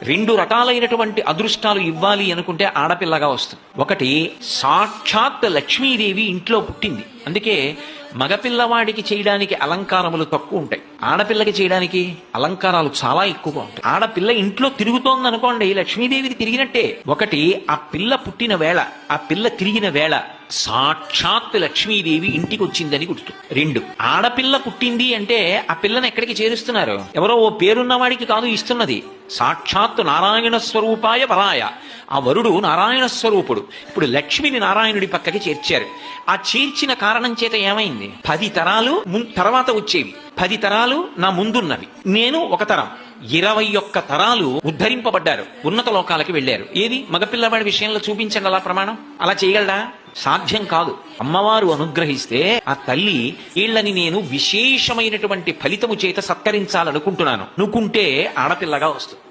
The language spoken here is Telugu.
రెండు రకాలైనటువంటి అదృష్టాలు ఇవ్వాలి అనుకుంటే ఆడపిల్లగా వస్తుంది. ఒకటి, సాక్షాత్ లక్ష్మీదేవి ఇంట్లో పుట్టింది, అందుకే మగపిల్లవాడికి చేయడానికి అలంకారములు తక్కువ ఉంటాయి, ఆడపిల్లకి చేయడానికి అలంకారాలు చాలా ఎక్కువగా ఉంటాయి. ఆడపిల్ల ఇంట్లో తిరుగుతోంది అనుకోండి, లక్ష్మీదేవికి తిరిగినట్టే. ఒకటి, ఆ పిల్ల పుట్టిన వేళ, ఆ పిల్ల తిరిగిన వేళ సాక్షాత్ లక్ష్మీదేవి ఇంటికి వచ్చిందని గుర్తు. రెండు, ఆడపిల్ల పుట్టింది అంటే ఆ పిల్లని ఎక్కడికి చేరుస్తున్నారు? ఎవరో ఓ పేరున్నవాడికి కాదు ఇస్తున్నది, సాక్షాత్ నారాయణ స్వరూపాయ వరాయ. ఆ వరుడు నారాయణ స్వరూపుడు. ఇప్పుడు లక్ష్మిని నారాయణుడి పక్కకి చేర్చారు. ఆ చేర్చిన కారణం చేత ఏమైంది? 10 తరాలు తర్వాత వచ్చేవి, 10 తరాలు నా ముందున్నవి, నేను ఒక తరం, 21 తరాలు ఉద్ధరింపబడ్డారు, ఉన్నత లోకాలకి వెళ్ళారు. ఏది మగపిల్లవాడి విషయంలో చూపించండి అలా ప్రమాణం. అలా చేయగలడా? సాధ్యం కాదు. అమ్మవారు అనుగ్రహిస్తే ఆ తల్లి వీళ్ళని నేను విశేషమైనటువంటి ఫలితము చేత సత్కరించాలనుకుంటున్నాను అనుకుంటే ఆడపిల్లగా వస్తుంది.